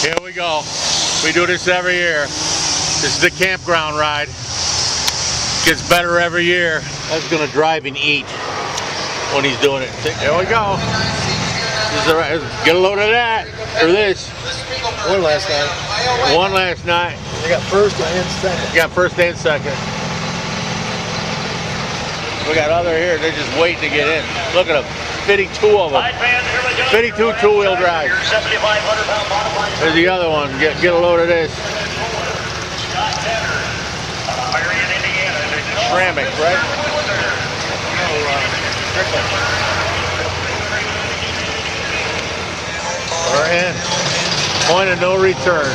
Here we go. We do this every year. This is the campground ride. Gets better every year. I was gonna drive and eat when he's doing it. Here we go. Get a load of that or this. One last night. One last night. They got first and second. You got first and second. We got other here. They're just waiting to get in. Look at them. Fitting two of them. Fitting two-wheel drive. There's the other one. Get a load of this. Ceramic, right? We're in. Point of no return.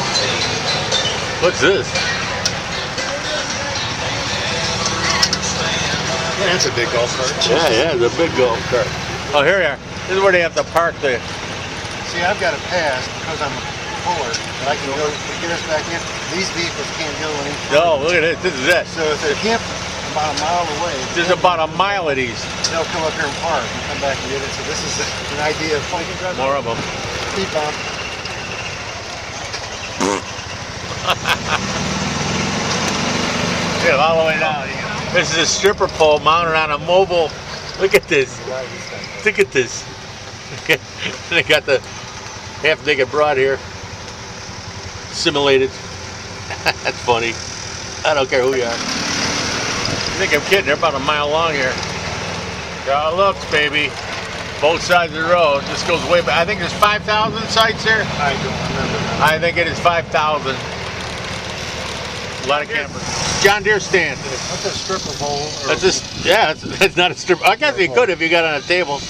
What's this? Yeah, that's a big golf cart. Yeah, it's a big golf cart. Oh, here we are. This is where they have to park the... See, I've got a pass because I'm a puller, and I can go get us back in. These vehicles can't go any further. No, look at this. This is it. So if they're camped about a mile away, There's about a mile of these. they'll come up here and park and come back and get it. So this is an idea of More of them. speed bump. Yeah, all the way down. This is a stripper pole mounted on a mobile. Look at this. Look at this. They got the half-naked broad here. Simulated. That's funny. I don't care who you are. You think I'm kidding? They're about a mile long here. God looks, baby. Both sides of the road. This goes way back. I think there's 5,000 sites here. I don't remember. I think it is 5,000. A lot of campers. John Deere stand. That's a stripper pole. That's just, yeah, it's not a stripper. I guess you could if you got it on a table.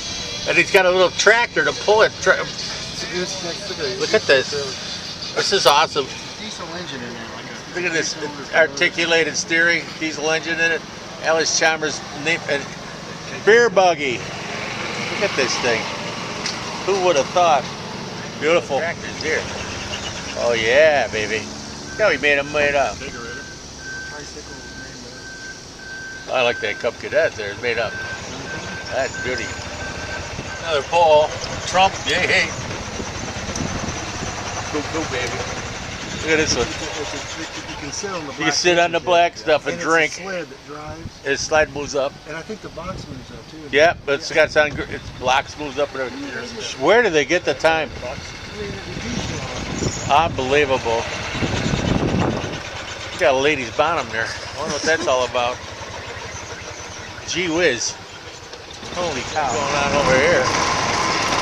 And he's got a little tractor to pull it. Look at this. This is awesome. Diesel engine in there. Look at this articulated steering, diesel engine in it. Alice Chalmers beer buggy. Look at this thing. Who would have thought? Beautiful. Tractor's here. Oh yeah, baby. Yeah, we made them made up. I like that Cub Cadet there. It's made up. That's beauty. Another pole. Trump, yay. Cool, baby. Look at this one. You can sit on the black stuff and drink. It's a sled that drives. His slide moves up. And I think the box moves up too. Yeah, but it's got some. Its blocks moves up and everything. Where do they get the time? Unbelievable. You got a ladies' bottom there. I wonder what that's all about. Gee whiz. Holy cow. What's going on over here?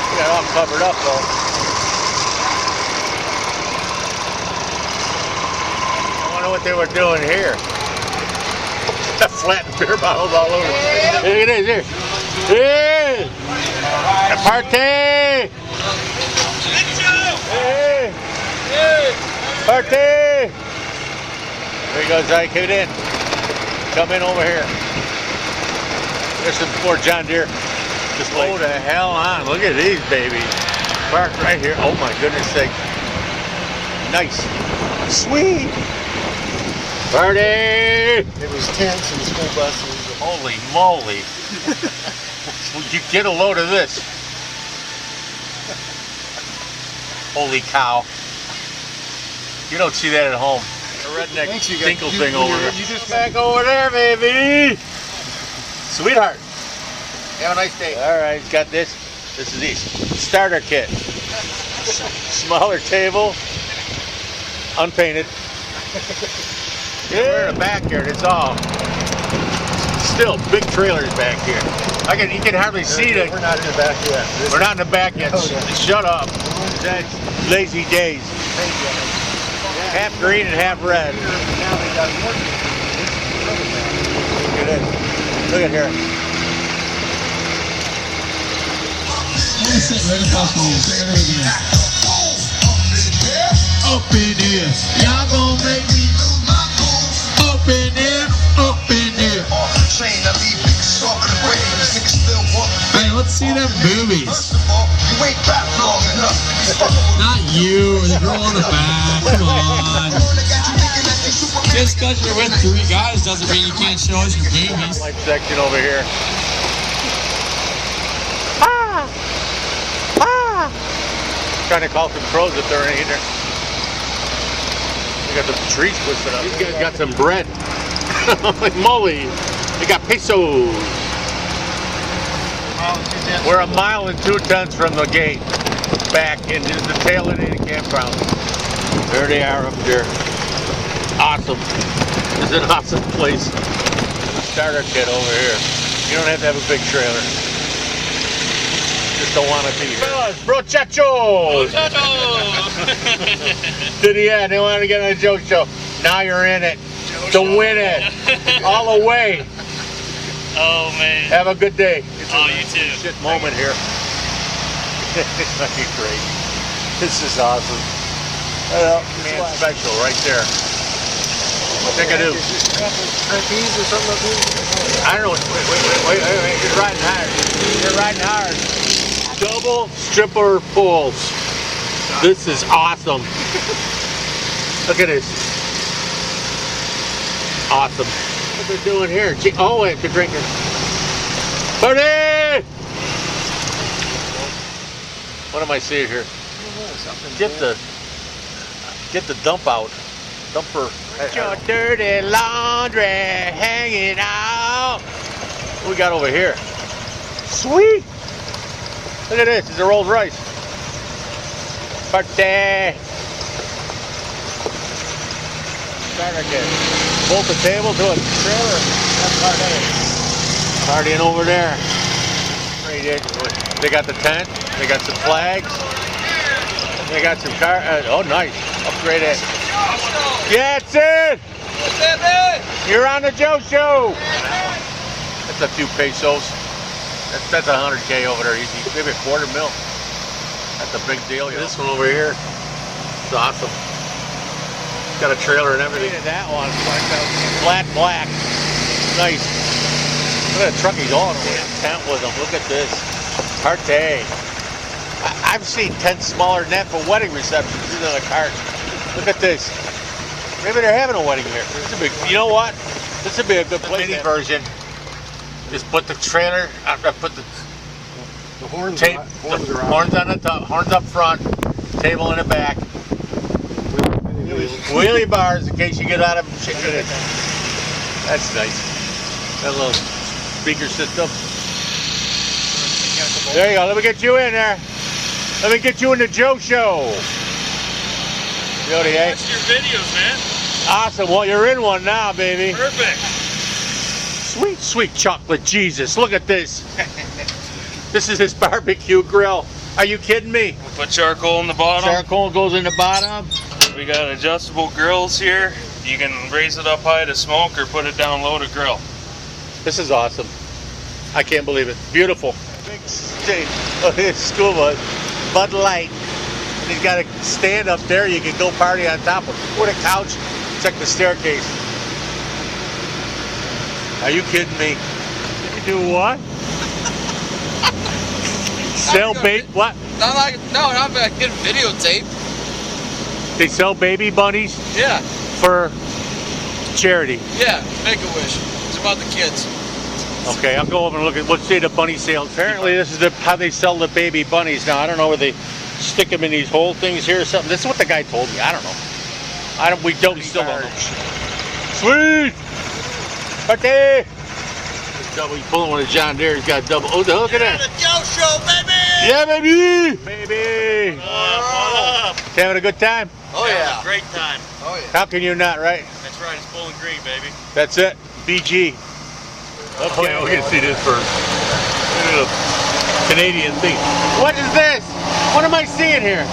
We got it all covered up though. I wonder what they were doing here. Flattened beer bottles all over. Look at this here. Hey! A party! Hey! Party! There he goes, I get in. Come in over here. There's some more John Deere. Just hold the hell on. Look at these babies. Parked right here. Oh my goodness sake. Nice. Sweet. Party! It was tents and school buses. Holy moly. You get a load of this. Holy cow. You don't see that at home. A redneck tinkle thing over there. You just back over there, baby. Sweetheart. Have a nice day. All right, he's got this. This is the starter kit. Smaller table. Unpainted. Yeah. We're in the backyard. It's all. Still big trailers back here. You can hardly see it. We're not in the back yet. We're not in the back yet. Oh, yeah. Shut up. That's lazy days. Half green and half red. Look at it. Look at here. Up in here. Y'all gonna make me up in here, up in here. Hey, let's see them boobies. Not you, the girl on the back. Come on. Just because you're with 3 guys doesn't mean you can't show us your boobies. Light section over here. Trying to call some pros if they're in here. They got the trees twisted up. These guys got some bread. Like moly. They got pesos. We're 1 2/10 from the gate. Back into the tail end of the campground. There they are up there. Awesome. It's an awesome place. Starter kit over here. You don't have to have a big trailer. Just don't want to be here. Brochachos! To the end. They want to get on the Joe Show. Now you're in it. To win it. All the way. Oh, man. Have a good day. Oh, you too. Shit moment here. It's fucking great. This is awesome. Well, man, special right there. Take a do. Trapeze or something like that? I don't know. Wait. You're riding hard. You're riding hard. Double stripper pulls. This is awesome. Look at this. Awesome. What they're doing here? Oh, wait, they're drinking. Party! What am I seeing here? Get the dump out. Dumper. Your dirty laundry hanging out. What we got over here? Sweet. Look at this. It's a Rolls Royce. Party. Start again. Bolt the table to a trailer. That's partying over there. They got the tent. They got some flags. They got some car. Oh, nice. Upgrade it. Yeah, that's it. What's that, man? You're on the Joe Show. That's a few pesos. That's 100K over there easy. Maybe $250,000. That's a big deal. This one over here. It's awesome. It's got a trailer and everything. That one. Flat black. Nice. Look at the truck he's on with. Tent with him. Look at this. Party. I've seen tents smaller than that for wedding receptions. These are the cart. Look at this. Maybe they're having a wedding here. This is a big. You know what? This would be a good place. Mini version. Just put the trailer. Put the horns. Tape. Horns on the top. Horns up front. Table in the back. Wheelie bars in case you get out of shit. That's nice. That little speaker system. There you go. Let me get you in there. Let me get you in the Joe Show. Jody, Watch your videos, man. Awesome. Well, you're in one now, baby. Perfect. Sweet, sweet chocolate Jesus. Look at this. This is his barbecue grill. Are you kidding me? We put charcoal in the bottom. Charcoal goes in the bottom. We got adjustable grills here. You can raise it up high to smoke or put it down low to grill. This is awesome. I can't believe it. Beautiful. Big state of his school bus. Bud Light. And he's got a stand up there. You can go party on top of. Put a couch. Check the staircase. Are you kidding me? You do what? Sell baby. What? Not like not like getting videotape. They sell baby bunnies Yeah, for charity. yeah. Make a wish. It's about the kids. Okay, I'll go over and look at. Let's see the bunny sales. Apparently, this is how they sell the baby bunnies. Now I don't know where they stick them in these whole things here or something. This is what the guy told me. I don't know. We still don't know. Sweet. Okay. Double. He's pulling one of John Deere. He's got a double. Oh, look at that. The Joe Show, baby. Yeah, baby. Baby. Having a good time? Oh yeah. Great time. Oh yeah. How can you not, right? That's right. It's Bowling Green, baby. That's it. BG. Okay, we can see this first. Look at the Canadian thing. What is this? What am I seeing here?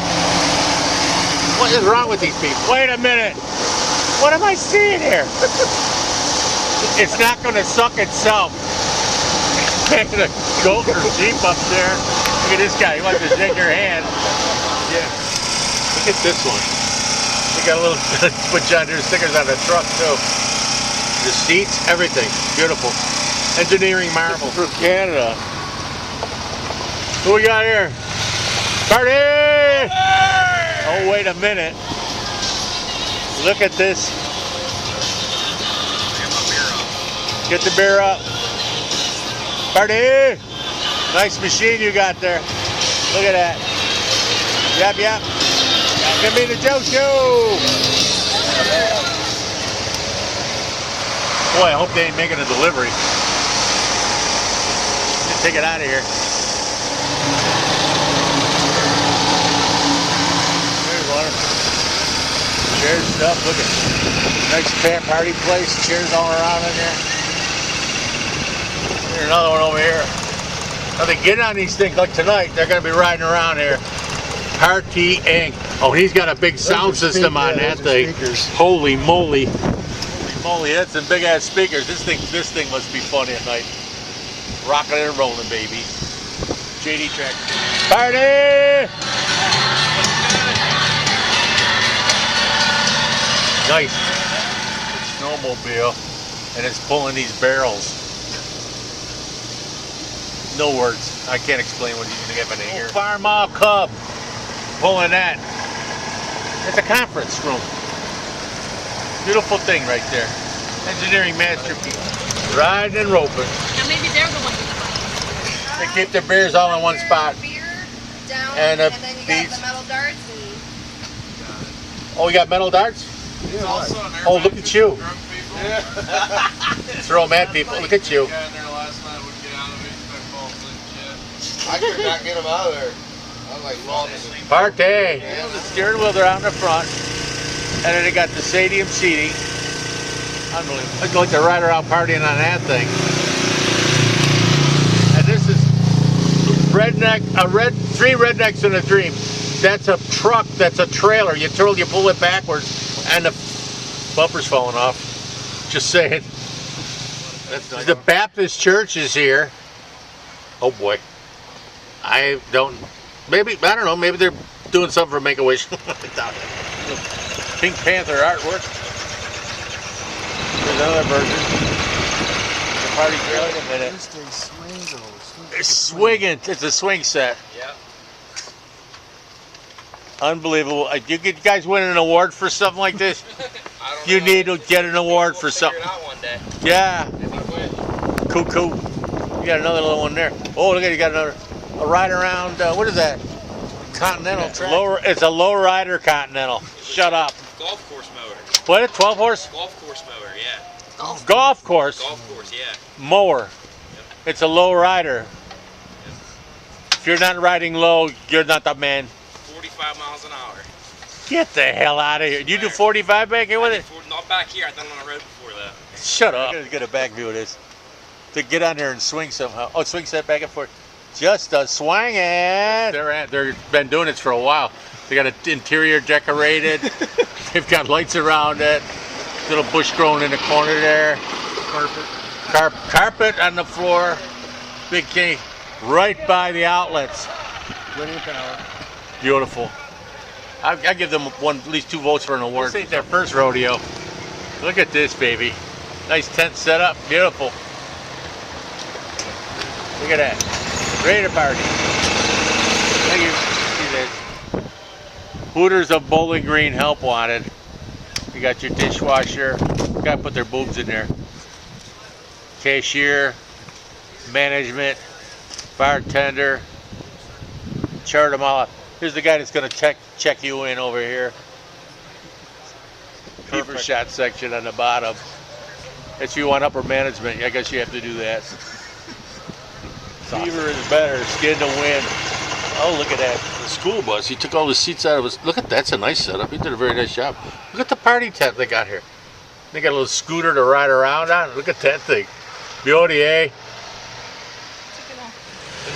What is wrong with these people? Wait a minute. What am I seeing here? It's not going to suck itself. Taking a goat or sheep up there. Look at this guy. He wants to shake your hand. Yeah. Look at this one. They got a little put John Deere stickers on the truck too. The seats, everything. Beautiful. Engineering marvel. From Canada. Who we got here? Party! Oh, wait a minute. Look at this. Get the beer up. Party! Nice machine you got there. Look at that. Yep. Gonna be the Joe Show. Boy, I hope they ain't making a delivery. Just take it out of here. There's water. Chairs, stuff. Look at nice party place. Chairs all around in there. There's another one over here. Now they get on these things like tonight. They're going to be riding around here. Party Inc. Oh, he's got a big sound system on that thing. Holy moly! Holy moly! That's some big ass speakers. This thing must be funny at night. Rocking and rolling, baby. JD track. Party! Nice. Snowmobile, and it's pulling these barrels. No words. I can't explain what he's happening here. Farm Mall Cub pulling that. It's a conference room. Beautiful thing right there. Engineering masterpiece. Riding and roping. Now maybe they're the ones with the money. They keep their beers all in one spot. Beer down, And and, a then you beach. got the metal darts. Oh, we got metal darts? It's also an Oh, look at you. drunk people. Throw mad people. Look at you. The guy in there last night wouldn't get out of it. He's back falling asleep. I could not get him out of there. I'm like, Party. The steering wheel, they're out in the front. And then they got the stadium seating. Unbelievable. I'd like to ride around partying on that thing. And this is Redneck, three rednecks in a dream. That's a truck, that's a trailer. You pull it backwards and the bumper's falling off. Just saying. That's nice. The Baptist church is here. Oh boy. I don't know, maybe they're doing something for Make-A-Wish. Pink Panther artwork. There's another version. The party trailer. Wait a minute. This thing swings though. It's swinging. It's a swing set. Yep. Unbelievable. You guys win an award for something like this? I don't You know. need to get an award for We'll something. figure it out one day. Yeah. If you quit. Cool. You got another little one there. Oh, look at you got another. A ride around. What is that? Continental track. It's a low rider Continental. Shut up. Golf course mower. What? 12 horse? Golf course mower, yeah. Golf course. Golf course, yeah. Mower. It's a low rider. If you're not riding low, you're not the man. 45 miles an hour. Get the hell out of here. You do 45 back here with it? Not back here. I've done it on the road before that. Shut up. I'm gonna get a back view of this. To get on there and swing somehow. Oh, swing set back and forth. Just a swing it. They've been doing this for a while. They got an interior decorated. They've got lights around it. Little bush growing in the corner there. Carpet on the floor. Big key. Right by the outlets. Beautiful. I give them at least 2 votes for an award. This ain't their first rodeo. Look at this, baby. Nice tent setup. Beautiful. Look at that. Ready to party. Thank you. See this. Hooters of Bowling Green, help wanted. You got your dishwasher. You gotta put their boobs in there. Cashier, management, bartender. Chart them all up. Here's the guy that's gonna check you in over here. Keeper shot section on the bottom. If you want upper management, I guess you have to do that. Fever is better, skin to win. Oh, look at that. The school bus, he took all the seats out of his. Look at that's a nice setup. He did a very nice job. Look at the party tent they got here. They got a little scooter to ride around on. Look at that thing. Beauty, eh?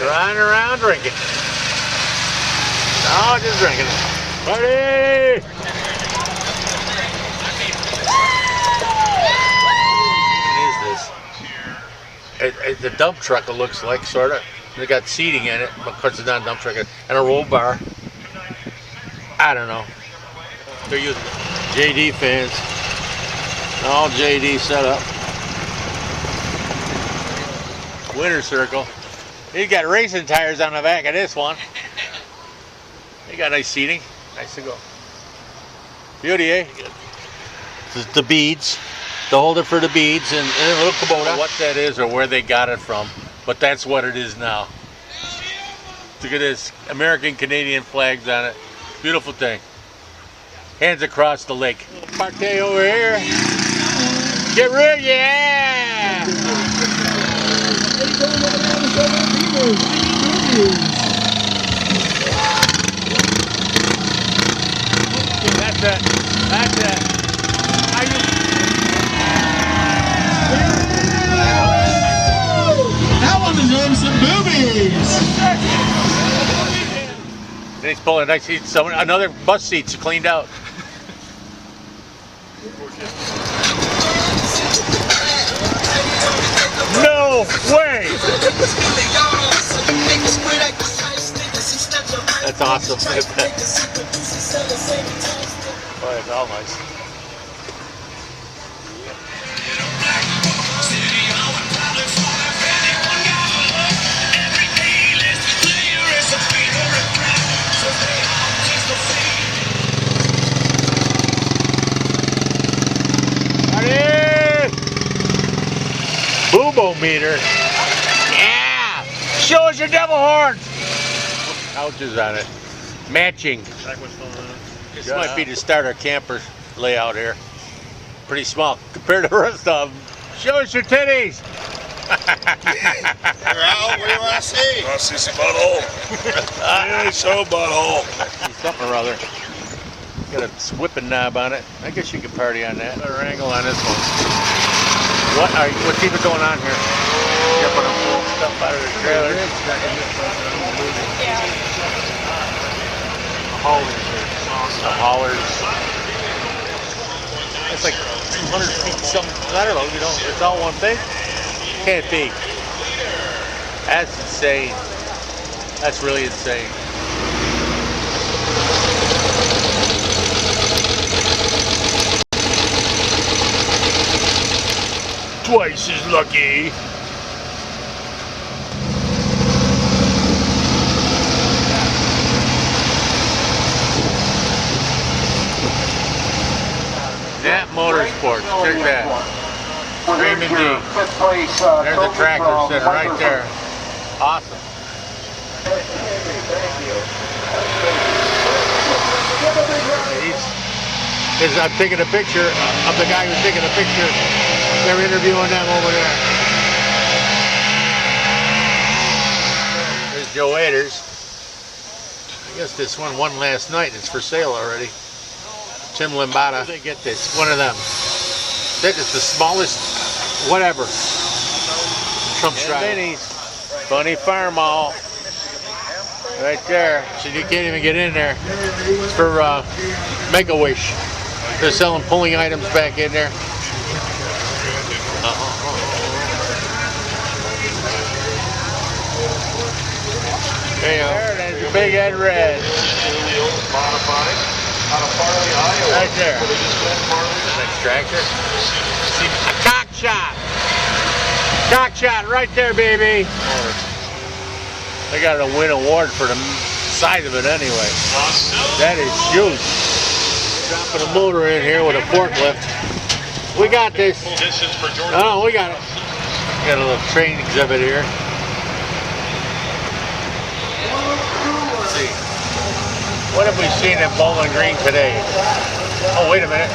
Riding around drinking. No, just drinking. Party! The dump truck, it looks like, sort of. They got seating in it, but of course it's not a dump truck, and a roll bar. I don't know. They're using JD fans. All JD set up. Winter circle. He's got racing tires on the back of this one. They got nice seating. Nice to go. Beauty, eh? The beads. The holder for the beads and a little Kubota. What that is or where they got it from, but that's what it is now. Look at this, American Canadian flags on it. Beautiful thing. Hands across the lake. Partay over here. Get real, yeah! That's it. That's it. Are you? That one deserves some boobies. Then he's pulling. I see someone. Another bus seat's cleaned out. No way! That's awesome. Boy, it's all nice. Boobo meter. Yeah! Show us your devil horns! Couches on it. Matching. This might be the starter camper layout here. Pretty small compared to the rest of them. Show us your titties! What do you want to see? I want to see some butthole. Yeah, show butthole. Something or other. Got a whipping knob on it. I guess you could party on that. Better angle on this one. What's even going on here? You're putting full stuff out of the trailer. The haulers. It's like 200 feet something. I don't know. You know, it's all one thing. Can't be. That's insane. That's really insane. Twice as lucky. That Motorsports, check that. Raymond D. There's the tractor center right there. Awesome. I'm taking a picture of the guy who's taking a picture. They're interviewing them over there. There's Joe Aders. I guess this one won last night. It's for sale already. Tim Limbada. They get this. One of them. That is the smallest, whatever. Trump strap. Funny Farm Mall. Right there. So you can't even get in there. It's for Make-A-Wish. They're selling pulling items back in there. There's your Big Ed Red. Right there. Next tractor. See, a cock shot. Cock shot right there, baby. They got to win award for the size of it anyway. That is huge. Dropping a motor in here with a forklift. We got this. Oh, we got it. Got a little train exhibit here. Let's see. What have we seen in Bowling Green today? Oh, wait a minute.